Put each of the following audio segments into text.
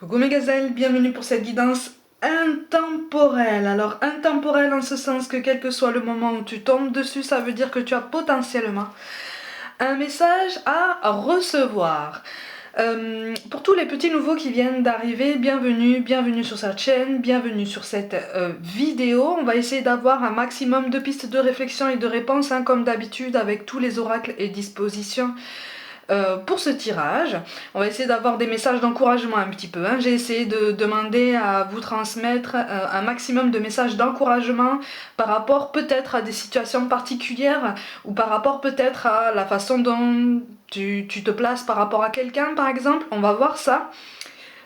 Coucou mes gazelles, bienvenue pour cette guidance intemporelle. Alors intemporelle en ce sens que quel que soit le moment où tu tombes dessus, ça veut dire que tu as potentiellement un message à recevoir. Pour tous les petits nouveaux qui viennent d'arriver, bienvenue sur cette chaîne, bienvenue sur cette vidéo. On va essayer d'avoir un maximum de pistes de réflexion et de réponses, hein, comme d'habitude avec tous les oracles et dispositions. Pour ce tirage, on va essayer d'avoir des messages d'encouragement un petit peu. Hein. J'ai essayé de demander à vous transmettre un maximum de messages d'encouragement par rapport peut-être à des situations particulières ou par rapport peut-être à la façon dont tu te places par rapport à quelqu'un par exemple. On va voir ça.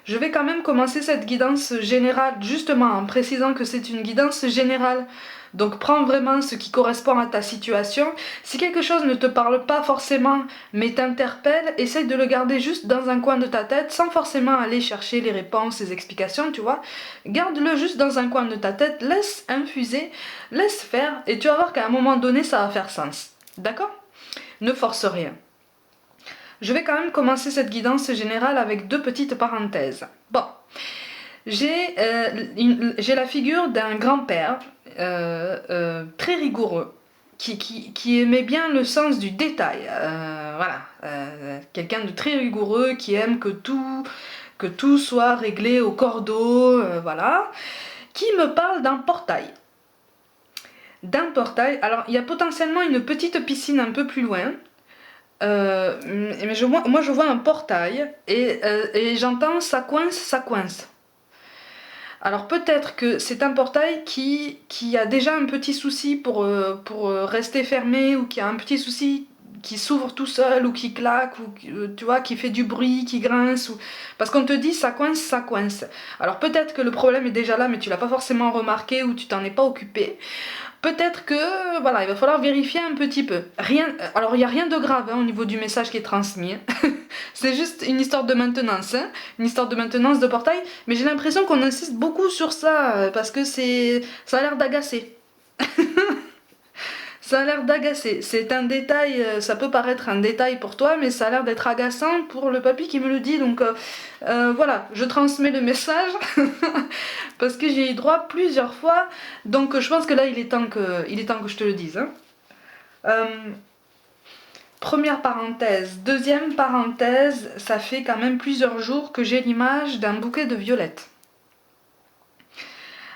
Je vais quand même commencer cette guidance générale justement en précisant que c'est une guidance générale. Donc prends vraiment ce qui correspond à ta situation. Si quelque chose ne te parle pas forcément mais t'interpelle, essaye de le garder juste dans un coin de ta tête sans forcément aller chercher les réponses, les explications, tu vois. Garde-le juste dans un coin de ta tête, laisse infuser, laisse faire et tu vas voir qu'à un moment donné ça va faire sens. D'accord ? Ne force rien. Je vais quand même commencer cette guidance générale avec deux petites parenthèses. Bon, j'ai la figure d'un grand-père très rigoureux qui aimait bien le sens du détail. Voilà, quelqu'un de très rigoureux qui aime que tout soit réglé au cordeau, voilà, qui me parle d'un portail. Alors il y a potentiellement une petite piscine un peu plus loin. Mais moi je vois un portail et j'entends ça coince, ça coince. Alors peut-être que c'est un portail qui a déjà un petit souci pour rester fermé ou qui a un petit souci qui s'ouvre tout seul ou qui claque ou tu vois qui fait du bruit, qui grince ou parce qu'on te dit ça coince, ça coince. Alors peut-être que le problème est déjà là mais tu l'as pas forcément remarqué ou tu t'en es pas occupé. Peut-être que, voilà, il va falloir vérifier un petit peu. Alors, il n'y a rien de grave hein, au niveau du message qui est transmis. Hein. C'est juste une histoire de maintenance, hein, une histoire de maintenance de portail. Mais j'ai l'impression qu'on insiste beaucoup sur ça, parce que ça a l'air d'agacer. Ça a l'air d'agacer. C'est un détail, ça peut paraître un détail pour toi, mais ça a l'air d'être agaçant pour le papy qui me le dit. Donc voilà, je transmets le message parce que j'ai eu droit plusieurs fois. Donc je pense que là, il est temps que je te le dise. Hein. Première parenthèse. Deuxième parenthèse, ça fait quand même plusieurs jours que j'ai l'image d'un bouquet de violettes.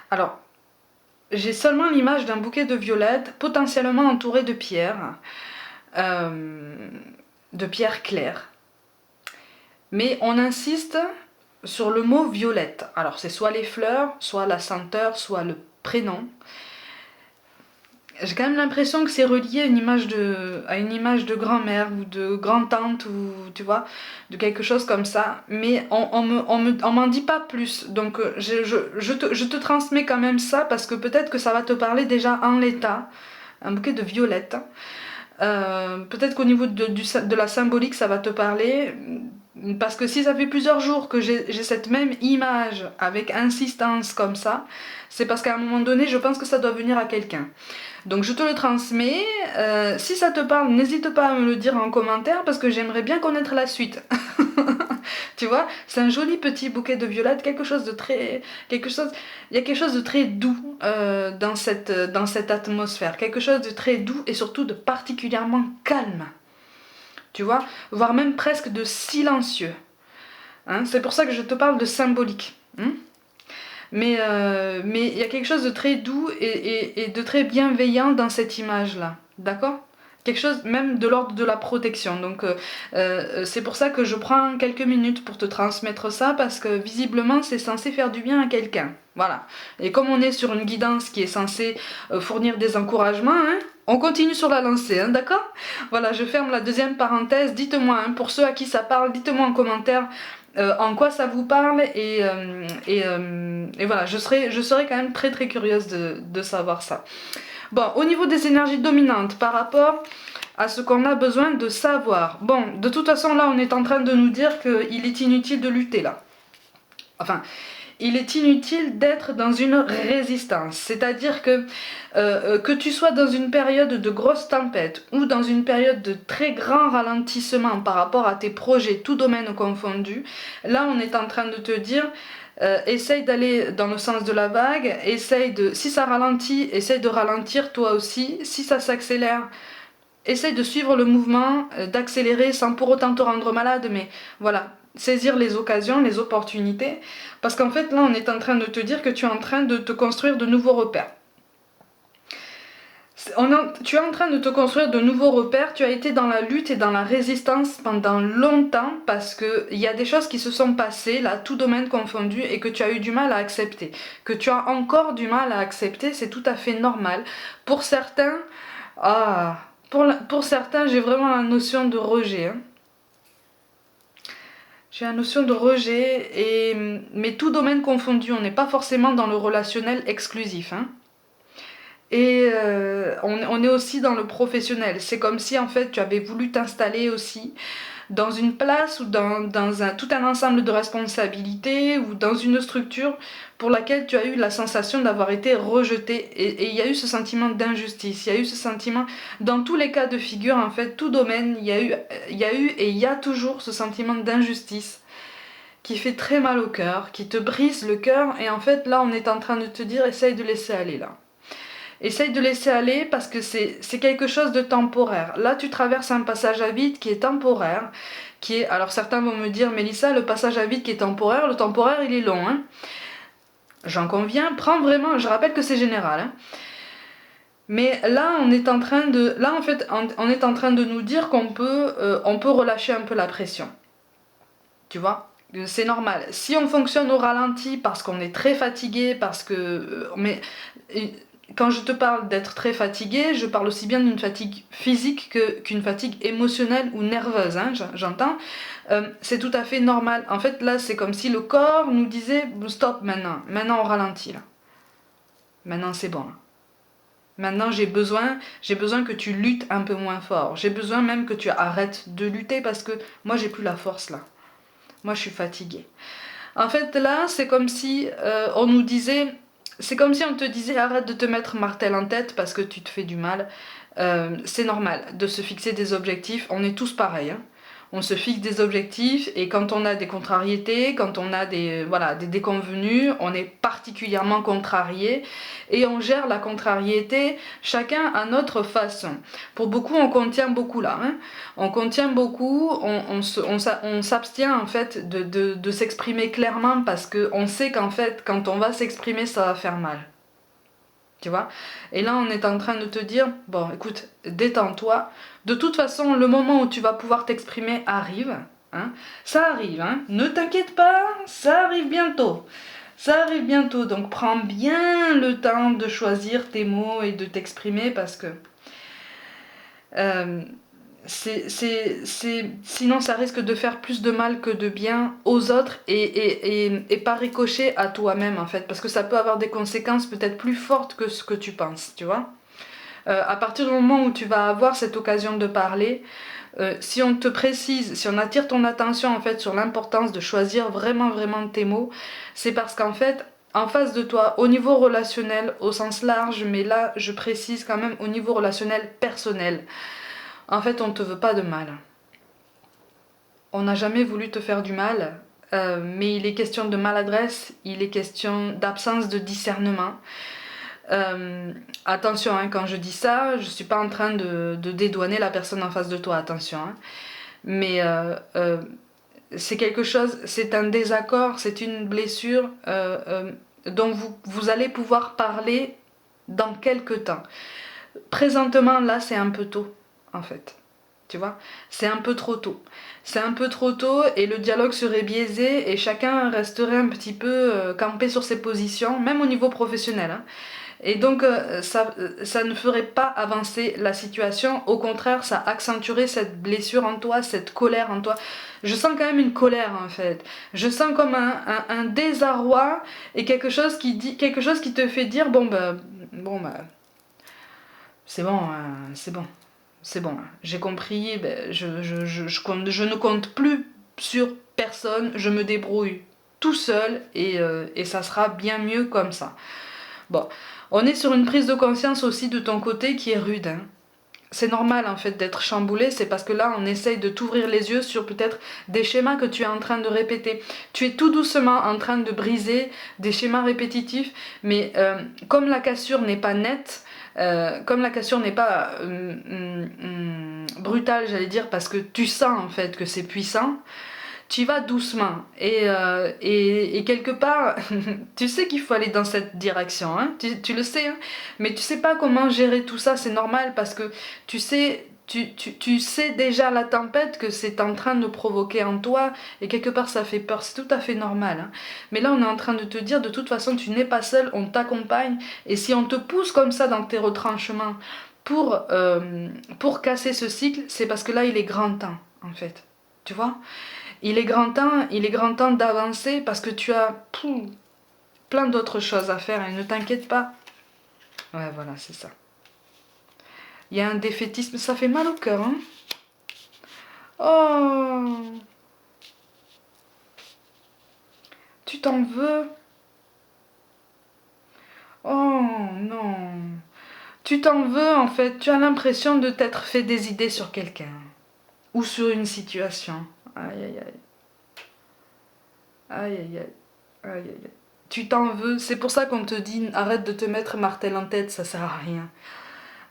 Alors, j'ai seulement l'image d'un bouquet de violettes, potentiellement entouré de pierres claires. Mais on insiste sur le mot violette. Alors c'est soit les fleurs, soit la senteur, soit le prénom. J'ai quand même l'impression que c'est relié à une image de grand-mère ou de grand-tante ou tu vois, de quelque chose comme ça. Mais on m'en dit pas plus. Donc je te transmets quand même ça parce que peut-être que ça va te parler déjà en l'état. Un bouquet de violettes. Peut-être qu'au niveau de la symbolique ça va te parler. Parce que si ça fait plusieurs jours que j'ai cette même image avec insistance comme ça, c'est parce qu'à un moment donné je pense que ça doit venir à quelqu'un. Donc je te le transmets, si ça te parle, n'hésite pas à me le dire en commentaire parce que j'aimerais bien connaître la suite. Tu vois, c'est un joli petit bouquet de violettes, il y a quelque chose de très doux dans cette atmosphère, quelque chose de très doux et surtout de particulièrement calme. Tu vois, voire même presque de silencieux. Hein, c'est pour ça que je te parle de symbolique. Hein. Mais il y a quelque chose de très doux et de très bienveillant dans cette image-là. D'accord ? Quelque chose même de l'ordre de la protection. Donc c'est pour ça que je prends quelques minutes pour te transmettre ça, parce que visiblement c'est censé faire du bien à quelqu'un. Voilà. Et comme on est sur une guidance qui est censée fournir des encouragements, hein, on continue sur la lancée, hein, d'accord ? Voilà, je ferme la deuxième parenthèse. Dites-moi, hein, pour ceux à qui ça parle, dites-moi en commentaire en quoi ça vous parle et voilà, je serais quand même très très curieuse de savoir ça. Bon, au niveau des énergies dominantes par rapport à ce qu'on a besoin de savoir. Bon, de toute façon là on est en train de nous dire qu'il est inutile de lutter là. Enfin, il est inutile d'être dans une résistance. C'est-à-dire que tu sois dans une période de grosse tempête ou dans une période de très grand ralentissement par rapport à tes projets, tout domaine confondu, là on est en train de te dire essaye d'aller dans le sens de la vague, si ça ralentit, essaye de ralentir toi aussi, si ça s'accélère, essaye de suivre le mouvement, d'accélérer sans pour autant te rendre malade, mais voilà, saisir les occasions, les opportunités, parce qu'en fait là on est en train de te dire que tu es en train de te construire de nouveaux repères. Tu es en train de te construire de nouveaux repères, tu as été dans la lutte et dans la résistance pendant longtemps parce qu'il y a des choses qui se sont passées, là, tout domaine confondu, et que tu as eu du mal à accepter. Que tu as encore du mal à accepter, c'est tout à fait normal. Pour certains, pour certains, j'ai vraiment la notion de rejet. Hein. J'ai la notion de rejet, mais tout domaine confondu, on n'est pas forcément dans le relationnel exclusif. Hein. Et on est aussi dans le professionnel. C'est comme si en fait tu avais voulu t'installer aussi dans une place ou dans tout un ensemble de responsabilités ou dans une structure pour laquelle tu as eu la sensation d'avoir été rejeté. Et il y a eu ce sentiment d'injustice, il y a eu ce sentiment, dans tous les cas de figure en fait, tout domaine, il y a eu et il y a toujours ce sentiment d'injustice qui fait très mal au cœur, qui te brise le cœur. Et en fait là on est en train de te dire essaye de laisser aller là. Essaye de laisser aller parce que c'est quelque chose de temporaire. Là, tu traverses un passage à vide qui est temporaire. Alors certains vont me dire, Mélissa, le passage à vide qui est temporaire, le temporaire, il est long. Hein. J'en conviens, prends vraiment, je rappelle que c'est général. Hein. Mais là, on est en train de nous dire qu'on peut, on peut relâcher un peu la pression. Tu vois ? C'est normal. Si on fonctionne au ralenti parce qu'on est très fatigué, parce que... quand je te parle d'être très fatigué, je parle aussi bien d'une fatigue physique qu'une fatigue émotionnelle ou nerveuse, hein, j'entends. C'est tout à fait normal. En fait, là, c'est comme si le corps nous disait « Stop maintenant, maintenant on ralentit. Là. Maintenant c'est bon. Là. Maintenant j'ai besoin que tu luttes un peu moins fort. J'ai besoin même que tu arrêtes de lutter parce que moi j'ai plus la force là. Moi je suis fatiguée. » En fait, là, c'est comme si on nous disait... C'est comme si on te disait arrête de te mettre martel en tête parce que tu te fais du mal. C'est normal de se fixer des objectifs, on est tous pareils. Hein. On se fixe des objectifs et quand on a des contrariétés, quand on a des déconvenus, on est particulièrement contrarié et on gère la contrariété chacun à notre façon. Pour beaucoup, on contient beaucoup là. Hein. On contient beaucoup, on s'abstient en fait de s'exprimer clairement parce qu'on sait qu'en fait, quand on va s'exprimer, ça va faire mal. Tu vois ? Et là, on est en train de te dire, bon, écoute, détends-toi. De toute façon, le moment où tu vas pouvoir t'exprimer arrive. Hein. Ça arrive, hein. Ne t'inquiète pas, ça arrive bientôt. Ça arrive bientôt, donc prends bien le temps de choisir tes mots et de t'exprimer parce que... sinon ça risque de faire plus de mal que de bien aux autres et par ricochet à toi-même en fait, parce que ça peut avoir des conséquences peut-être plus fortes que ce que tu penses, tu vois. À partir du moment où tu vas avoir cette occasion de parler, si on te précise, si on attire ton attention en fait sur l'importance de choisir vraiment tes mots, c'est parce qu'en fait en face de toi, au niveau relationnel au sens large, mais là je précise quand même au niveau relationnel personnel, en fait, on ne te veut pas de mal. On n'a jamais voulu te faire du mal, mais il est question de maladresse, il est question d'absence de discernement. Attention, hein, quand je dis ça, je ne suis pas en train de dédouaner la personne en face de toi, attention. Hein. Mais c'est quelque chose, c'est un désaccord, c'est une blessure dont vous allez pouvoir parler dans quelques temps. Présentement, là, c'est un peu tôt. En fait, tu vois, c'est un peu trop tôt. C'est un peu trop tôt et le dialogue serait biaisé et chacun resterait un petit peu campé sur ses positions, même au niveau professionnel. Hein. Et donc ça ne ferait pas avancer la situation, au contraire ça accentuerait cette blessure en toi, cette colère en toi. Je sens quand même une colère en fait, je sens comme un désarroi et quelque chose qui te fait dire bon bah c'est bon, c'est bon. C'est bon, j'ai compris, je ne compte plus sur personne, je me débrouille. tout seul et ça sera bien mieux comme ça. Bon, on est sur une prise de conscience aussi de ton côté qui est rude, hein. C'est normal en fait d'être chamboulé, c'est parce que là on essaye de t'ouvrir les yeux sur peut-être des schémas que tu es en train de répéter. Tu es tout doucement en train de briser des schémas répétitifs, mais comme la cassure n'est pas nette, comme la cassure n'est pas brutale, j'allais dire, parce que tu sens en fait que c'est puissant, tu y vas doucement et quelque part tu sais qu'il faut aller dans cette direction, hein, tu le sais, hein, mais tu sais pas comment gérer tout ça. C'est normal parce que tu sais, tu sais déjà la tempête que c'est en train de provoquer en toi et quelque part ça fait peur, c'est tout à fait normal, hein. Mais là on est en train de te dire de toute façon tu n'es pas seul, on t'accompagne et si on te pousse comme ça dans tes retranchements pour casser ce cycle, c'est parce que là il est grand temps en fait, tu vois. Il est grand temps d'avancer parce que tu as plein d'autres choses à faire et ne t'inquiète pas. Ouais, voilà, c'est ça. Il y a un défaitisme, ça fait mal au cœur, hein. Oh, tu t'en veux? Oh non. Tu t'en veux en fait, tu as l'impression de t'être fait des idées sur quelqu'un ou sur une situation. Aïe aïe aïe. Aïe aïe aïe. Aïe aïe aïe. Tu t'en veux, c'est pour ça qu'on te dit arrête de te mettre martel en tête, ça sert à rien.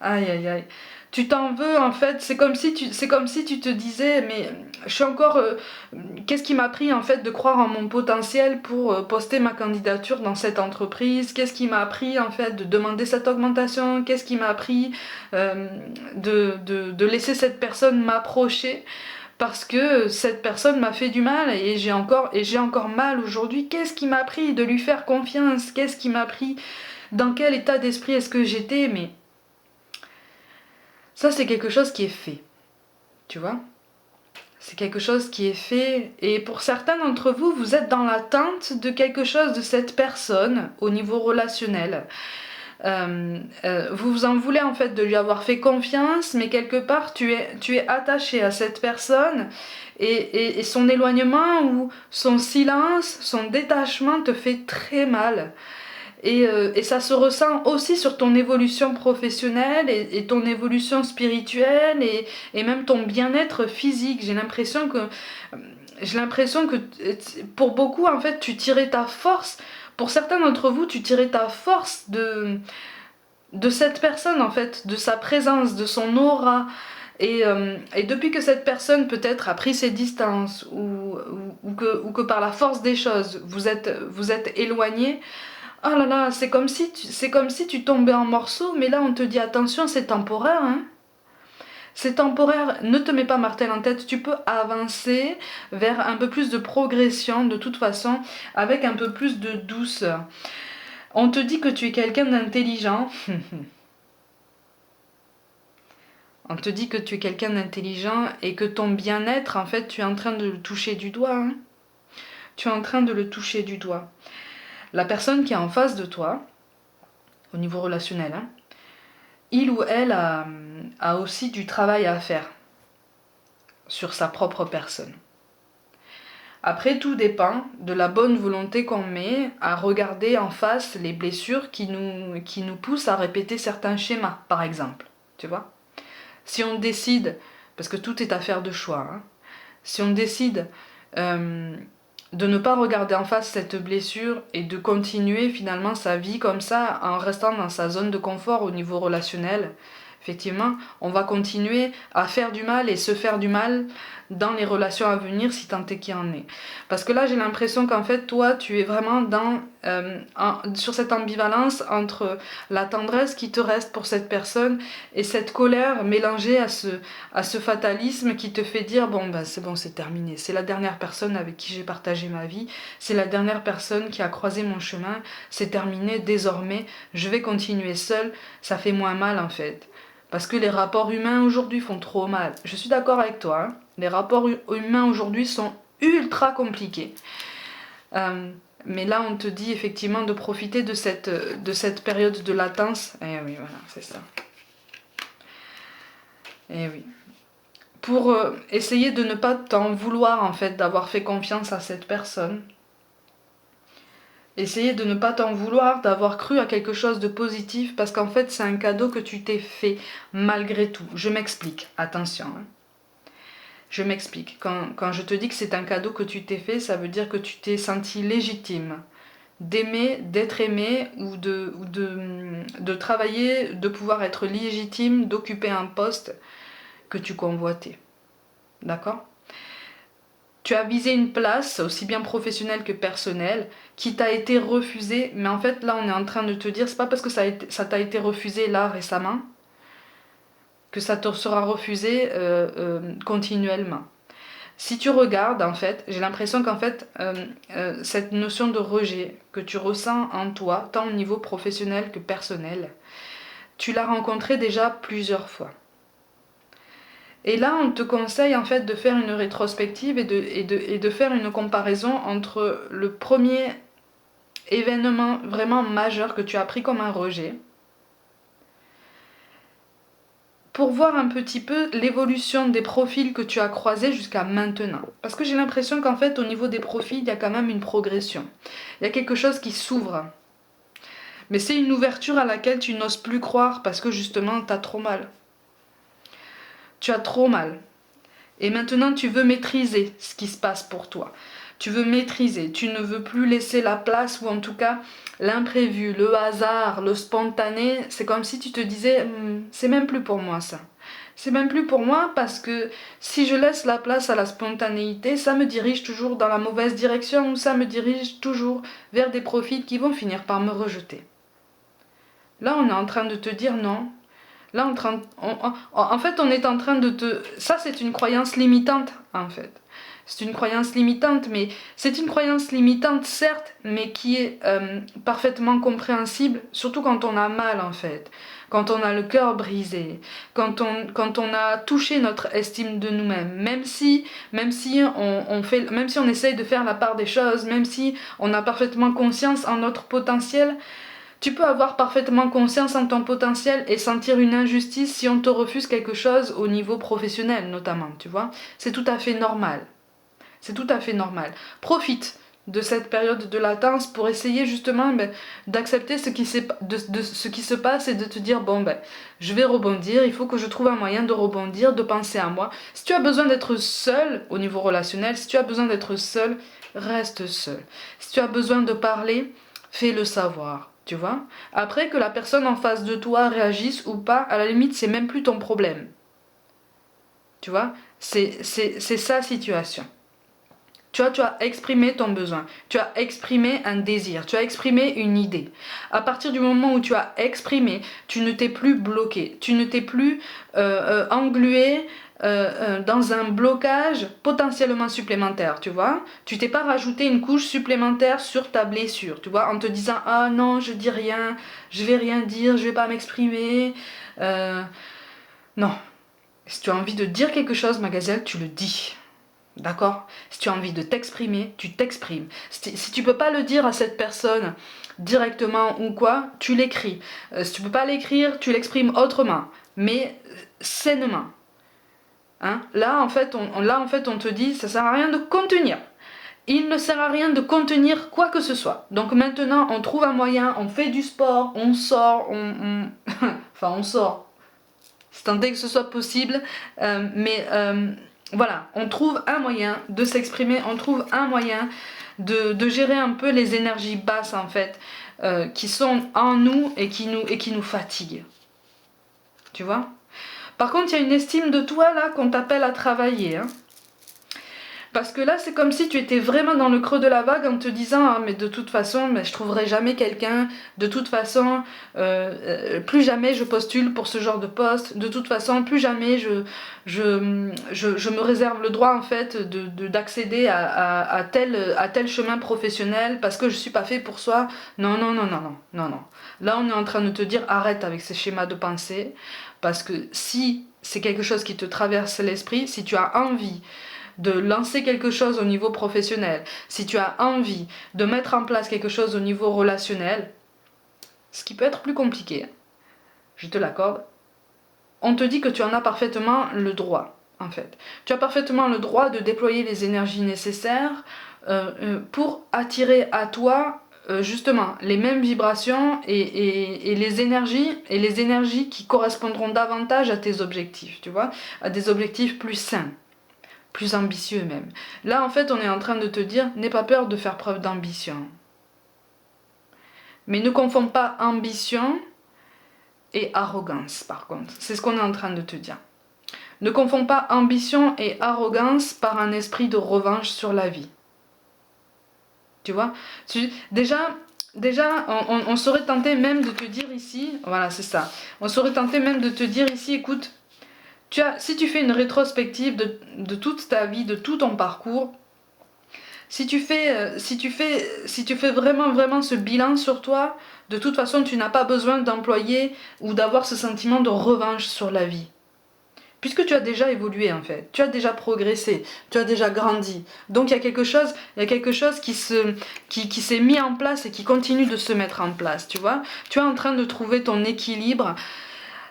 Aïe aïe aïe. Tu t'en veux en fait, c'est comme si tu te disais mais je suis encore qu'est-ce qui m'a pris en fait de croire en mon potentiel pour poster ma candidature dans cette entreprise? Qu'est-ce qui m'a pris en fait de demander cette augmentation? Qu'est-ce qui m'a pris de laisser cette personne m'approcher? Parce que cette personne m'a fait du mal et j'ai encore mal aujourd'hui. Qu'est-ce qui m'a pris de lui faire confiance? Qu'est-ce qui m'a pris? Dans quel état d'esprit est-ce que j'étais? Mais ça, c'est quelque chose qui est fait, tu vois. C'est quelque chose qui est fait. Et pour certains d'entre vous, vous êtes dans l'attente de quelque chose de cette personne au niveau relationnel. Vous vous en voulez en fait de lui avoir fait confiance, mais quelque part tu es attaché à cette personne et son éloignement ou son silence, son détachement te fait très mal. Et ça se ressent aussi sur ton évolution professionnelle et ton évolution spirituelle et même ton bien-être physique. J'ai l'impression que pour beaucoup en fait tu tirais ta force. Pour certains d'entre vous, tu tirais ta force de cette personne en fait, de sa présence, de son aura. Et depuis que cette personne peut-être a pris ses distances ou que par la force des choses vous êtes éloignés. Oh là là, c'est comme si tu tombais en morceaux, mais là on te dit attention, c'est temporaire, hein. C'est temporaire, ne te mets pas martel en tête, tu peux avancer vers un peu plus de progression de toute façon, avec un peu plus de douceur. On te dit que tu es quelqu'un d'intelligent. On te dit que tu es quelqu'un d'intelligent et que ton bien-être, en fait, tu es en train de le toucher du doigt, hein. Tu es en train de le toucher du doigt. La personne qui est en face de toi, au niveau relationnel, hein, il ou elle a aussi du travail à faire sur sa propre personne. Après, tout dépend de la bonne volonté qu'on met à regarder en face les blessures qui nous poussent à répéter certains schémas, par exemple. Tu vois? Si on décide, parce que tout est affaire de choix, hein, si on décide de ne pas regarder en face cette blessure et de continuer finalement sa vie comme ça en restant dans sa zone de confort au niveau relationnel, effectivement, on va continuer à faire du mal et se faire du mal dans les relations à venir si tant est qu'il y en ait. Parce que là, j'ai l'impression qu'en fait, toi, tu es vraiment sur cette ambivalence entre la tendresse qui te reste pour cette personne et cette colère mélangée à ce fatalisme qui te fait dire bon, c'est terminé. C'est la dernière personne avec qui j'ai partagé ma vie. C'est la dernière personne qui a croisé mon chemin. C'est terminé. Désormais, je vais continuer seule. Ça fait moins mal en fait. Parce que les rapports humains aujourd'hui font trop mal. Je suis d'accord avec toi, hein. Les rapports humains aujourd'hui sont ultra compliqués. Mais là, on te dit effectivement de profiter de cette période de latence. Eh oui, voilà, c'est ça. Eh oui. Pour essayer de ne pas t'en vouloir, en fait, d'avoir fait confiance à cette personne. Essayer de ne pas t'en vouloir, d'avoir cru à quelque chose de positif, parce qu'en fait c'est un cadeau que tu t'es fait malgré tout. Je m'explique, attention. Hein. Je m'explique. Quand je te dis que c'est un cadeau que tu t'es fait, ça veut dire que tu t'es senti légitime d'aimer, d'être aimé ou de travailler, de pouvoir être légitime, d'occuper un poste que tu convoitais. D'accord ? Tu as visé une place, aussi bien professionnelle que personnelle, qui t'a été refusée, mais en fait là on est en train de te dire, c'est pas parce que ça t'a été refusé là récemment, que ça te sera refusé continuellement. Si tu regardes, en fait, j'ai l'impression qu'en fait, cette notion de rejet que tu ressens en toi, tant au niveau professionnel que personnel, tu l'as rencontré déjà plusieurs fois. Et là, on te conseille en fait de faire une rétrospective et de faire une comparaison entre le premier événement vraiment majeur que tu as pris comme un rejet, pour voir un petit peu l'évolution des profils que tu as croisés jusqu'à maintenant. Parce que j'ai l'impression qu'en fait, au niveau des profils, il y a quand même une progression. Il y a quelque chose qui s'ouvre. Mais c'est une ouverture à laquelle tu n'oses plus croire parce que justement, tu as trop mal. Tu as trop mal. Et maintenant, tu veux maîtriser ce qui se passe pour toi. Tu veux maîtriser, tu ne veux plus laisser la place, ou en tout cas l'imprévu, le hasard, le spontané. C'est comme si tu te disais, c'est même plus pour moi ça. C'est même plus pour moi parce que si je laisse la place à la spontanéité, ça me dirige toujours dans la mauvaise direction ou ça me dirige toujours vers des profils qui vont finir par me rejeter. Là, on est en train de te dire non. Là, en fait, on est en train de te... Ça, c'est une croyance limitante, en fait. C'est une croyance limitante, mais c'est une croyance limitante, certes, mais qui est parfaitement compréhensible, surtout quand on a mal, en fait. Quand on a le cœur brisé, quand on a touché notre estime de nous-mêmes, même si on essaye de faire la part des choses, même si on a parfaitement conscience en notre potentiel, tu peux avoir parfaitement conscience en ton potentiel et sentir une injustice si on te refuse quelque chose au niveau professionnel notamment, tu vois. C'est tout à fait normal. C'est tout à fait normal. Profite de cette période de latence pour essayer justement d'accepter ce qui se passe et de te dire bon je vais rebondir, il faut que je trouve un moyen de rebondir, de penser à moi. Si tu as besoin d'être seul au niveau relationnel, si tu as besoin d'être seul, reste seul. Si tu as besoin de parler, fais-le savoir. Tu vois. Après que la personne en face de toi réagisse ou pas, à la limite, c'est même plus ton problème. Tu vois. C'est sa situation. Tu vois, tu as exprimé ton besoin, tu as exprimé un désir, tu as exprimé une idée. À partir du moment où tu as exprimé, tu ne t'es plus bloqué, tu ne t'es plus englué dans un blocage potentiellement supplémentaire, tu vois. Tu t'es pas rajouté une couche supplémentaire sur ta blessure, tu vois, en te disant « Ah non, je dis rien, je vais rien dire, je vais pas m'exprimer. » Non. Si tu as envie de dire quelque chose, ma gazelle, tu le dis. D'accord? Si tu as envie de t'exprimer, tu t'exprimes. Si tu peux pas le dire à cette personne directement ou quoi, tu l'écris. Si tu peux pas l'écrire, tu l'exprimes autrement, mais sainement. Hein? Là, en fait, on te dit, ça sert à rien de contenir. Il ne sert à rien de contenir quoi que ce soit. Donc maintenant, on trouve un moyen, on fait du sport, on sort, enfin, on sort. C'est tant que ce soit possible, mais voilà, on trouve un moyen de s'exprimer, on trouve un moyen de gérer un peu les énergies basses en fait, qui sont en nous et qui nous fatiguent. Tu vois? Par contre, il y a une estime de toi là qu'on t'appelle à travailler. Hein. Parce que là, c'est comme si tu étais vraiment dans le creux de la vague en te disant ah, mais de toute façon, mais je trouverai jamais quelqu'un. De toute façon, plus jamais je postule pour ce genre de poste. De toute façon, plus jamais je me réserve le droit en fait d'accéder à tel chemin professionnel parce que je suis pas fait pour soi. Non, non, non, non, non, non, non. Là, on est en train de te dire arrête avec ces schémas de pensée parce que si c'est quelque chose qui te traverse l'esprit, si tu as envie de lancer quelque chose au niveau professionnel, si tu as envie de mettre en place quelque chose au niveau relationnel, ce qui peut être plus compliqué, je te l'accorde, on te dit que tu en as parfaitement le droit, en fait. Tu as parfaitement le droit de déployer les énergies nécessaires pour attirer à toi justement les mêmes vibrations et les énergies qui correspondront davantage à tes objectifs, tu vois, à des objectifs plus sains, plus ambitieux même. Là, en fait, on est en train de te dire, n'aie pas peur de faire preuve d'ambition. Mais ne confonds pas ambition et arrogance, par contre. C'est ce qu'on est en train de te dire. Ne confonds pas ambition et arrogance par un esprit de revanche sur la vie. Tu vois, déjà on serait tenté même de te dire ici, voilà, c'est ça. On serait tenté même de te dire ici, écoute, si tu fais une rétrospective de toute ta vie, de tout ton parcours, si tu fais vraiment ce bilan sur toi, de toute façon, tu n'as pas besoin d'employer ou d'avoir ce sentiment de revanche sur la vie. Puisque tu as déjà évolué en fait, tu as déjà progressé, tu as déjà grandi. Donc il y a quelque chose qui s'est mis en place et qui continue de se mettre en place, tu vois. Tu es en train de trouver ton équilibre.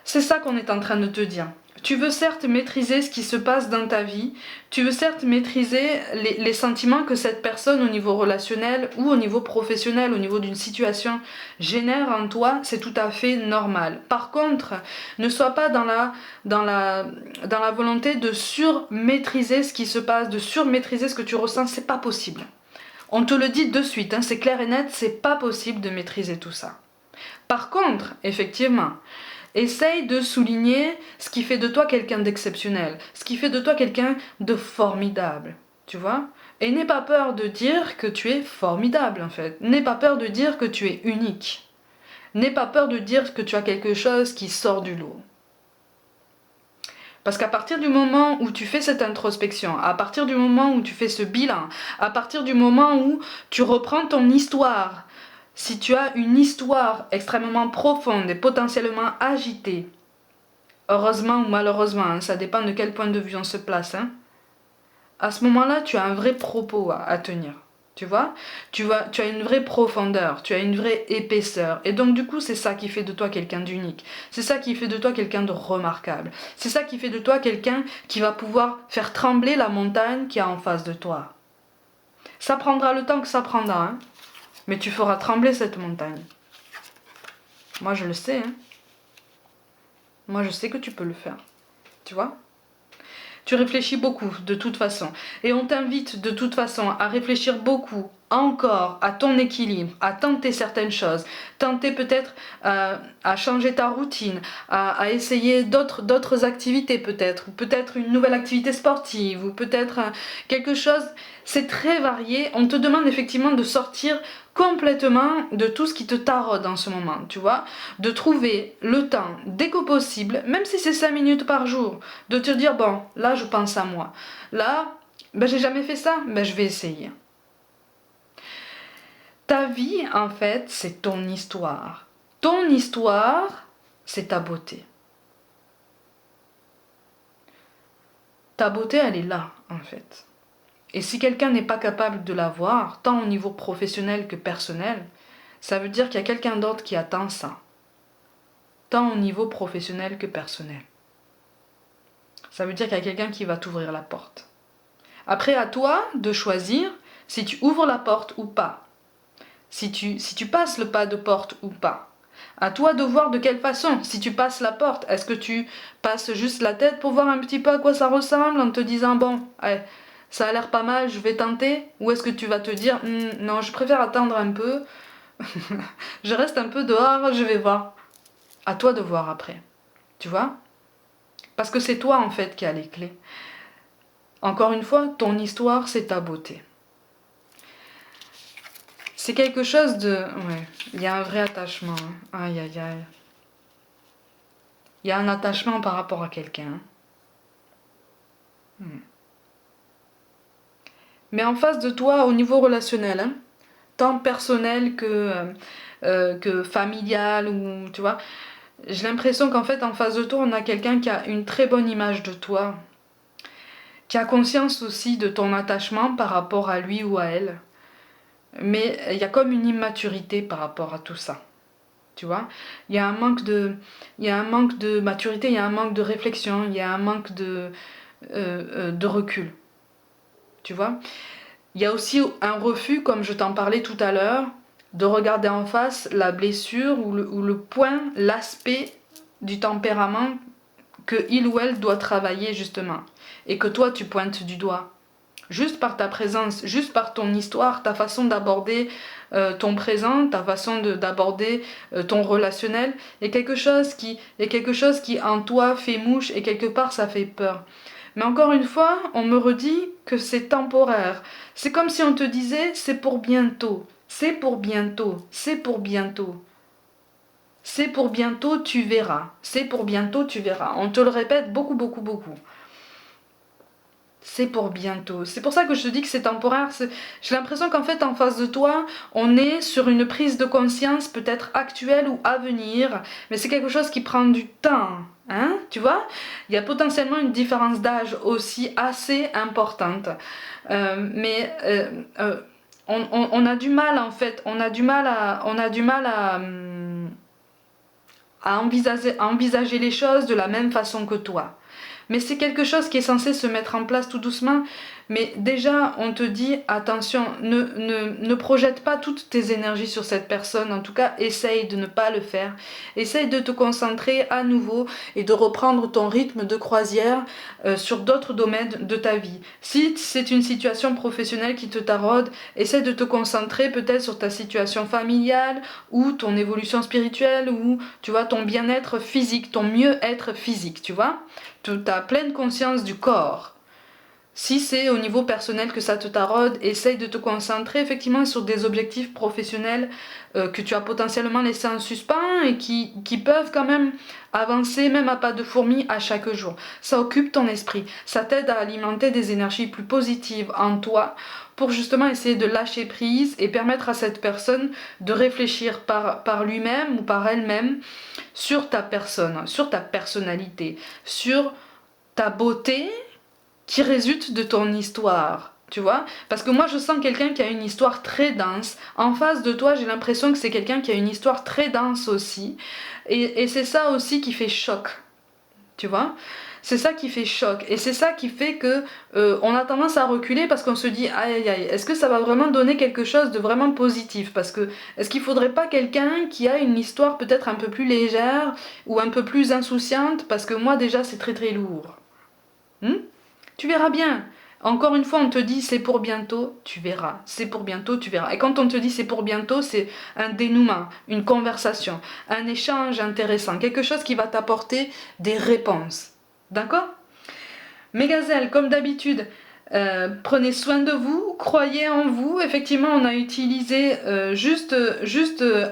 C'est ça qu'on est en train de te dire. Tu veux certes maîtriser ce qui se passe dans ta vie, tu veux certes maîtriser les sentiments que cette personne au niveau relationnel ou au niveau professionnel, au niveau d'une situation génère en toi, c'est tout à fait normal. Par contre, ne sois pas dans la volonté de surmaîtriser ce qui se passe, de surmaîtriser ce que tu ressens, c'est pas possible. On te le dit de suite, hein, c'est clair et net, c'est pas possible de maîtriser tout ça. Par contre, effectivement, essaye de souligner ce qui fait de toi quelqu'un d'exceptionnel, ce qui fait de toi quelqu'un de formidable, tu vois. Et n'aie pas peur de dire que tu es formidable, en fait. N'aie pas peur de dire que tu es unique. N'aie pas peur de dire que tu as quelque chose qui sort du lot. Parce qu'à partir du moment où tu fais cette introspection, à partir du moment où tu fais ce bilan, à partir du moment où tu reprends ton histoire, si tu as une histoire extrêmement profonde et potentiellement agitée, heureusement ou malheureusement, hein, ça dépend de quel point de vue on se place, hein, à ce moment-là, tu as un vrai propos à tenir. Tu vois, tu as une vraie profondeur, tu as une vraie épaisseur. Et donc du coup, c'est ça qui fait de toi quelqu'un d'unique. C'est ça qui fait de toi quelqu'un de remarquable. C'est ça qui fait de toi quelqu'un qui va pouvoir faire trembler la montagne qui est en face de toi. Ça prendra le temps que ça prendra, hein, mais tu feras trembler cette montagne. Moi, je le sais, hein. Moi, je sais que tu peux le faire. Tu vois ? Tu réfléchis beaucoup, de toute façon. Et on t'invite, de toute façon, à réfléchir beaucoup, encore, à ton équilibre, à tenter certaines choses. Tenter peut-être à changer ta routine, à essayer d'autres activités peut-être. Ou peut-être une nouvelle activité sportive, ou peut-être quelque chose. C'est très varié. On te demande effectivement de sortir complètement de tout ce qui te taraude en ce moment, tu vois, de trouver le temps dès que possible, même si c'est 5 minutes par jour, de te dire bon, là je pense à moi, là ben, j'ai jamais fait ça, ben je vais essayer. Ta vie en fait c'est ton histoire, c'est ta beauté. Ta beauté elle est là en fait. Et si quelqu'un n'est pas capable de la voir, tant au niveau professionnel que personnel, ça veut dire qu'il y a quelqu'un d'autre qui attend ça. Tant au niveau professionnel que personnel. Ça veut dire qu'il y a quelqu'un qui va t'ouvrir la porte. Après, à toi de choisir si tu ouvres la porte ou pas. Si tu passes le pas de porte ou pas. À toi de voir de quelle façon. Si tu passes la porte, est-ce que tu passes juste la tête pour voir un petit peu à quoi ça ressemble en te disant bon, allez, ça a l'air pas mal, je vais tenter. Ou est-ce que tu vas te dire non, je préfère attendre un peu. Je reste un peu dehors, je vais voir. À toi de voir après. Tu vois ? Parce que c'est toi en fait qui as les clés. Encore une fois, ton histoire, c'est ta beauté. C'est quelque chose de... Ouais, il y a un vrai attachement. Hein. Aïe, aïe, aïe. Il y a un attachement par rapport à quelqu'un. Mais en face de toi, au niveau relationnel, hein, tant personnel que familial, ou tu vois, j'ai l'impression qu'en fait, en face de toi, on a quelqu'un qui a une très bonne image de toi, qui a conscience aussi de ton attachement par rapport à lui ou à elle. Mais il y a comme une immaturité par rapport à tout ça. Tu vois, il y a un manque de maturité, il y a un manque de réflexion, il y a un manque de recul. Tu vois, il y a aussi un refus, comme je t'en parlais tout à l'heure, de regarder en face la blessure ou le point, l'aspect du tempérament que il ou elle doit travailler justement. Et que toi tu pointes du doigt. Juste par ta présence, juste par ton histoire, ta façon d'aborder ton présent, ta façon d'aborder ton relationnel, il y a quelque chose qui en toi fait mouche et quelque part ça fait peur. Mais encore une fois, on me redit que c'est temporaire. C'est comme si on te disait c'est pour bientôt, c'est pour bientôt, c'est pour bientôt. C'est pour bientôt, tu verras. C'est pour bientôt, tu verras. On te le répète beaucoup, beaucoup, beaucoup. C'est pour bientôt. C'est pour ça que je te dis que c'est temporaire. J'ai l'impression qu'en fait, en face de toi, on est sur une prise de conscience peut-être actuelle ou à venir, mais c'est quelque chose qui prend du temps. Hein, tu vois, il y a potentiellement une différence d'âge aussi assez importante. Mais on a du mal en fait, on a du mal à envisager les choses de la même façon que toi. Mais c'est quelque chose qui est censé se mettre en place tout doucement. Mais déjà, on te dit, attention, ne projette pas toutes tes énergies sur cette personne. En tout cas, essaye de ne pas le faire. Essaye de te concentrer à nouveau et de reprendre ton rythme de croisière sur d'autres domaines de ta vie. Si c'est une situation professionnelle qui te taraude, essaye de te concentrer peut-être sur ta situation familiale ou ton évolution spirituelle ou, tu vois, ton bien-être physique, ton mieux-être physique, tu vois. Tu as pleine conscience du corps. Si c'est au niveau personnel que ça te taraude, essaye de te concentrer effectivement sur des objectifs professionnels que tu as potentiellement laissés en suspens et qui peuvent quand même avancer même à pas de fourmi à chaque jour. Ça occupe ton esprit, ça t'aide à alimenter des énergies plus positives en toi pour justement essayer de lâcher prise et permettre à cette personne de réfléchir par lui-même ou par elle-même sur ta personne, sur ta personnalité, sur ta beauté qui résulte de ton histoire, tu vois. Parce que moi je sens quelqu'un qui a une histoire très dense. En face de toi j'ai l'impression que c'est quelqu'un qui a une histoire très dense aussi. Et c'est ça aussi qui fait choc, tu vois. C'est ça qui fait choc. Et c'est ça qui fait que on a tendance à reculer parce qu'on se dit aïe aïe aïe, est-ce que ça va vraiment donner quelque chose de vraiment positif? Parce que est-ce qu'il faudrait pas quelqu'un qui a une histoire peut-être un peu plus légère ou un peu plus insouciante? Parce que moi déjà c'est très très lourd. Tu verras bien. Encore une fois, on te dit c'est pour bientôt, tu verras. C'est pour bientôt, tu verras. Et quand on te dit c'est pour bientôt, c'est un dénouement, une conversation, un échange intéressant, quelque chose qui va t'apporter des réponses. D'accord? Mes gazelles, comme d'habitude, prenez soin de vous, croyez en vous. Effectivement, on a utilisé juste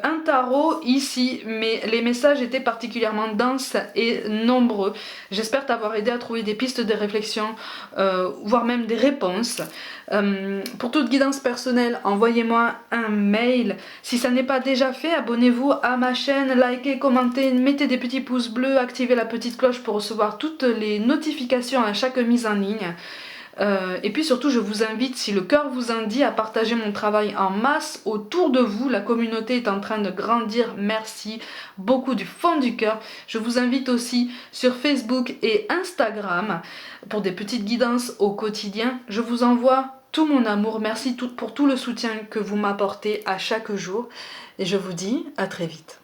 un tarot ici, mais les messages étaient particulièrement denses et nombreux. J'espère t'avoir aidé à trouver des pistes de réflexion, voire même des réponses. Pour toute guidance personnelle, envoyez-moi un mail. Si ça n'est pas déjà fait, abonnez-vous à ma chaîne, likez, commentez, mettez des petits pouces bleus, activez la petite cloche pour recevoir toutes les notifications à chaque mise en ligne. Et puis surtout, je vous invite, si le cœur vous en dit, à partager mon travail en masse autour de vous. La communauté est en train de grandir, merci beaucoup du fond du cœur. Je vous invite aussi sur Facebook et Instagram pour des petites guidances au quotidien. Je vous envoie tout mon amour, merci pour tout le soutien que vous m'apportez à chaque jour. Et je vous dis à très vite.